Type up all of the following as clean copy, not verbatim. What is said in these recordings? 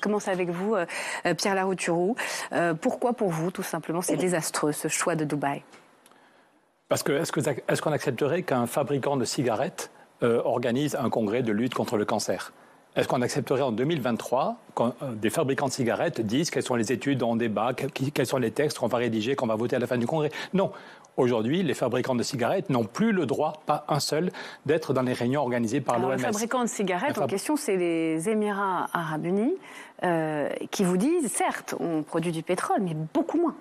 commence avec vous, Pierre Larouturou. Pourquoi pour vous, tout simplement, c'est désastreux ce choix de Dubaï? Parce que est-ce qu'on accepterait qu'un fabricant de cigarettes organise un congrès de lutte contre le cancer? Est-ce qu'on accepterait en 2023 quand des fabricants de cigarettes disent quelles sont les études en débat, quels sont les textes qu'on va rédiger, qu'on va voter à la fin du congrès? Non. Aujourd'hui, les fabricants de cigarettes n'ont plus le droit, pas un seul, d'être dans les réunions organisées par l'OMS. Les fabricants de cigarettes en question, c'est les Émirats arabes unis qui vous disent, certes, on produit du pétrole, mais beaucoup moins.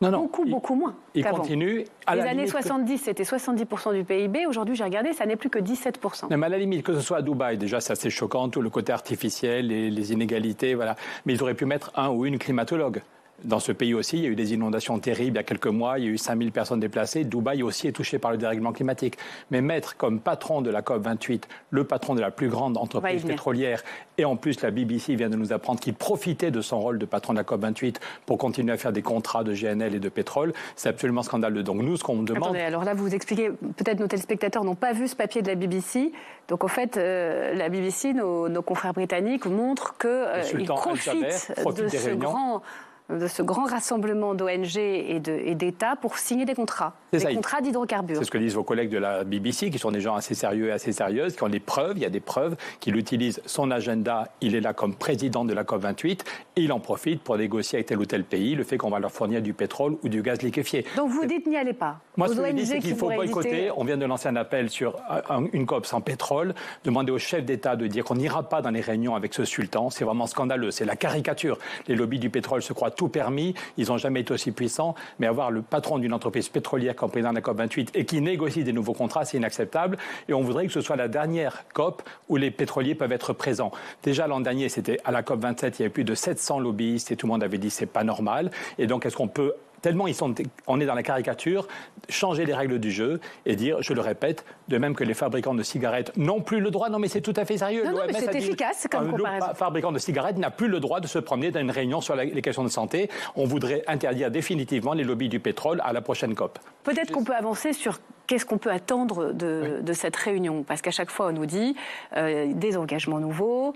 Beaucoup moins. Ils continuent. Les années 70, c'était 70% du PIB. Aujourd'hui, j'ai regardé, ça n'est plus que 17%. Mais à la limite, que ce soit à Dubaï, déjà, c'est assez choquant, tout le côté artificiel, les inégalités, voilà. Mais ils auraient pu mettre un ou une climatologue. Dans ce pays aussi, il y a eu des inondations terribles il y a quelques mois, il y a eu 5000 personnes déplacées. Dubaï aussi est touché par le dérèglement climatique. Mais mettre comme patron de la COP28 le patron de la plus grande entreprise pétrolière, et en plus la BBC vient de nous apprendre qu'il profitait de son rôle de patron de la COP28 pour continuer à faire des contrats de GNL et de pétrole, c'est absolument scandaleux. Donc nous, ce qu'on demande... Attendez, alors là, vous expliquez, peut-être nos téléspectateurs n'ont pas vu ce papier de la BBC. Donc en fait, la BBC, nos confrères britanniques montrent qu'ils profitent de ce grand rassemblement d'ONG et d'États pour signer des contrats, contrats d'hydrocarbures. C'est ce que disent vos collègues de la BBC, qui sont des gens assez sérieux et assez sérieuses, qui ont des preuves, il y a des preuves, qu'il utilise son agenda, il est là comme président de la COP28, et il en profite pour négocier avec tel ou tel pays le fait qu'on va leur fournir du pétrole ou du gaz liquéfié. Donc vous dites n'y allez pas? Moi, ce que je dis, c'est qu'il faut boycotter. On vient de lancer un appel sur une COP sans pétrole, demander aux chefs d'État de dire qu'on n'ira pas dans les réunions avec ce sultan. C'est vraiment scandaleux, c'est la caricature. Les lobbies du pétrole se croient tout permis, ils n'ont jamais été aussi puissants, mais avoir le patron d'une entreprise pétrolière comme président de la COP28 et qui négocie des nouveaux contrats, c'est inacceptable. Et on voudrait que ce soit la dernière COP où les pétroliers peuvent être présents. Déjà l'an dernier, c'était à la COP27, il y avait plus de 700 lobbyistes et tout le monde avait dit c'est pas normal. Et donc est-ce qu'on peut, tellement on est dans la caricature, changer les règles du jeu et dire, je le répète, de même que les fabricants de cigarettes n'ont plus le droit, non mais c'est tout à fait sérieux. Non, mais c'est efficace comme comparaison. Un fabricant de cigarettes n'a plus le droit de se promener dans une réunion sur les questions de santé. On voudrait interdire définitivement les lobbies du pétrole à la prochaine COP. Peut-être qu'on peut avancer sur qu'est-ce qu'on peut attendre de cette réunion, parce qu'à chaque fois on nous dit des engagements nouveaux,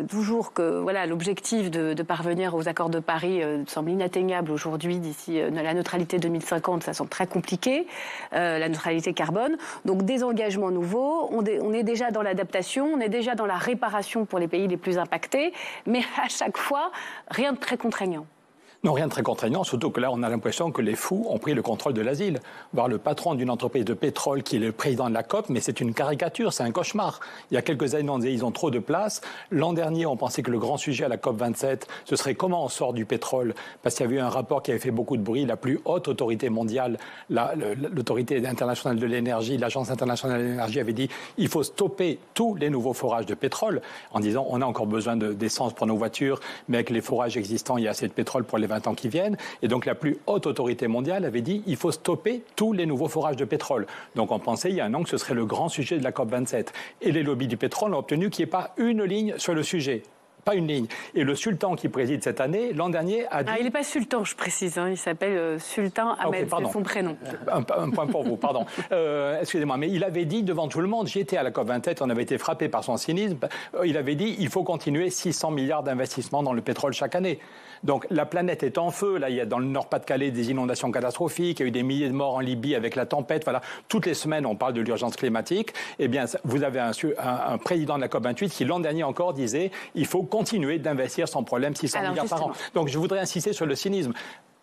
toujours que voilà, l'objectif de parvenir aux accords de Paris semble inatteignable aujourd'hui d'ici la neutralité 2050, ça semble très compliqué, la neutralité carbone. Donc des engagements nouveaux, on est déjà dans l'adaptation, on est déjà dans la réparation pour les pays les plus impactés, mais à chaque fois, rien de très contraignant. Non, rien de très contraignant, surtout que là, on a l'impression que les fous ont pris le contrôle de l'asile. Voir le patron d'une entreprise de pétrole qui est le président de la COP, mais c'est une caricature, c'est un cauchemar. Il y a quelques années, on disait ils ont trop de place. L'an dernier, on pensait que le grand sujet à la COP 27, ce serait comment on sort du pétrole. Parce qu'il y avait eu un rapport qui avait fait beaucoup de bruit. La plus haute autorité mondiale, l'autorité internationale de l'énergie, l'Agence internationale de l'énergie avait dit il faut stopper tous les nouveaux forages de pétrole, en disant on a encore besoin d'essence pour nos voitures, mais avec les forages existants, il y a assez de pétrole pour les 20 ans qui viennent. Et donc la plus haute autorité mondiale avait dit il faut stopper tous les nouveaux forages de pétrole. Donc on pensait il y a un an que ce serait le grand sujet de la COP27. Et les lobbies du pétrole ont obtenu qu'il n'y ait pas une ligne sur le sujet. Pas une ligne. Et le sultan qui préside cette année, l'an dernier, a dit... il n'est pas sultan, je précise, il s'appelle Sultan Ahmed, c'est son prénom. Un point pour vous, pardon. Excusez-moi, mais il avait dit devant tout le monde, j'y étais à la COP27, on avait été frappé par son cynisme, il avait dit il faut continuer 600 milliards d'investissements dans le pétrole chaque année. Donc la planète est en feu, là il y a dans le Nord-Pas-de-Calais des inondations catastrophiques, il y a eu des milliers de morts en Libye avec la tempête, voilà. Toutes les semaines on parle de l'urgence climatique. Eh bien vous avez un président de la COP28 qui l'an dernier encore disait il faut continuer d'investir sans problème 600 milliards par an. Donc je voudrais insister sur le cynisme.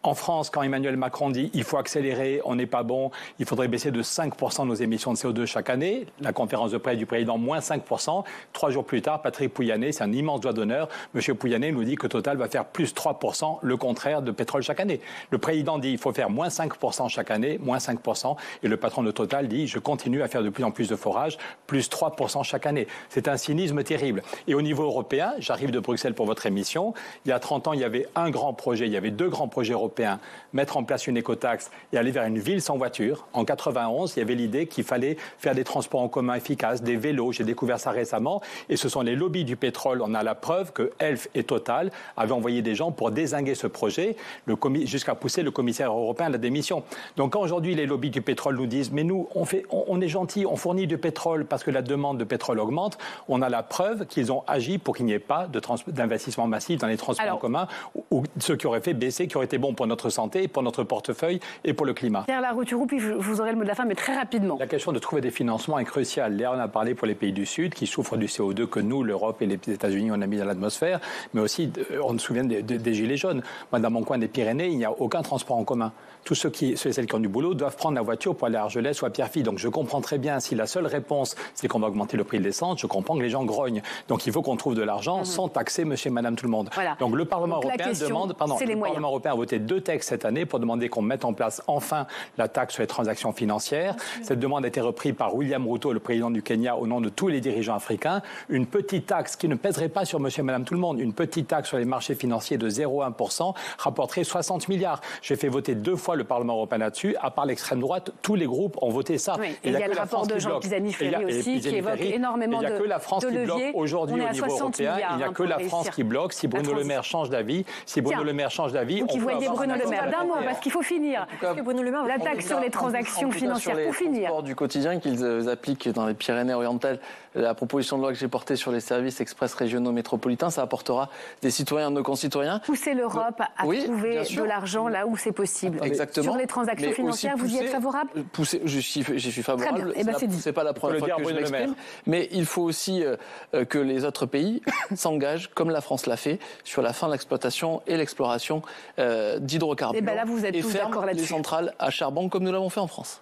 En France, quand Emmanuel Macron dit il faut accélérer, on n'est pas bon, il faudrait baisser de 5% nos émissions de CO2 chaque année, la conférence de presse du président, moins 5%. 3 jours plus tard, Patrick Pouyanné, c'est un immense doigt d'honneur, M. Pouyanné nous dit que Total va faire plus 3%, le contraire de pétrole chaque année. Le président dit il faut faire moins 5% chaque année, moins 5%, et le patron de Total dit je continue à faire de plus en plus de forages, plus 3% chaque année. C'est un cynisme terrible. Et au niveau européen, j'arrive de Bruxelles pour votre émission, il y a 30 ans, il y avait un grand projet, il y avait deux grands projets européens européen, mettre en place une écotaxe et aller vers une ville sans voiture. En 91, il y avait l'idée qu'il fallait faire des transports en commun efficaces, des vélos. J'ai découvert ça récemment. Et ce sont les lobbies du pétrole. On a la preuve que Elf et Total avaient envoyé des gens pour dézinguer ce projet, jusqu'à pousser le commissaire européen à la démission. Donc quand aujourd'hui les lobbies du pétrole nous disent « mais nous, on est gentils, on fournit du pétrole parce que la demande de pétrole augmente », on a la preuve qu'ils ont agi pour qu'il n'y ait pas d'investissement massif dans les transports en commun, ou ce qui aurait fait baisser, qui aurait été bon pour notre santé, pour notre portefeuille et pour le climat. Pierre Larouturou, puis vous aurez le mot de la fin, mais très rapidement. La question de trouver des financements est cruciale. Là, on a parlé pour les pays du Sud qui souffrent du CO2 que nous, l'Europe et les États-Unis, on a mis dans l'atmosphère, mais aussi, on se souvient des gilets jaunes. Moi, dans mon coin des Pyrénées, il n'y a aucun transport en commun. Tous ceux et celles qui ont du boulot doivent prendre la voiture pour aller à Argelès ou à Pierrefitte. Donc je comprends très bien, si la seule réponse, c'est qu'on va augmenter le prix de l'essence, je comprends que les gens grognent. Donc il faut qu'on trouve de l'argent sans taxer monsieur et madame tout le monde. Voilà. Donc le Parlement européen Parlement européen a voté 2 textes cette année pour demander qu'on mette en place enfin la taxe sur les transactions financières. Cette demande a été reprise par William Ruto, le président du Kenya, au nom de tous les dirigeants africains. Une petite taxe qui ne pèserait pas sur monsieur et madame tout le monde, une petite taxe sur les marchés financiers de 0,1% rapporterait 60 milliards. J'ai fait voter 2 fois le Parlement européen là-dessus. À part l'extrême droite, tous les groupes ont voté ça. Oui, et il y a le rapport de Jean Pisani-Ferry aussi qui évoque énormément de leviers. Il n'y a que la France qui bloque aujourd'hui au niveau européen. Il n'y a que la France qui bloque. Si Bruno Le Maire change d'avis, vous qui voyez Bruno Le Maire, d'un mot, parce qu'il faut finir. La taxe sur les transactions financières, pour finir. Sur les transports du quotidien qu'ils appliquent dans les Pyrénées-Orientales, la proposition de loi que j'ai portée sur les services express régionaux métropolitains, ça apportera des citoyens, de nos concitoyens. Pousser l'Europe à trouver de l'argent là où c'est possible. Exactement. Sur les transactions financières, vous y êtes favorable ? J'y suis favorable. C'est pas la première fois que je m'exprime. Mais il faut aussi que les autres pays s'engagent, comme la France l'a fait, sur la fin de l'exploitation et l'exploration d'hydrocarbures. Et là, vous êtes tous d'accord là-dessus. Les centrales à charbon, comme nous l'avons fait en France.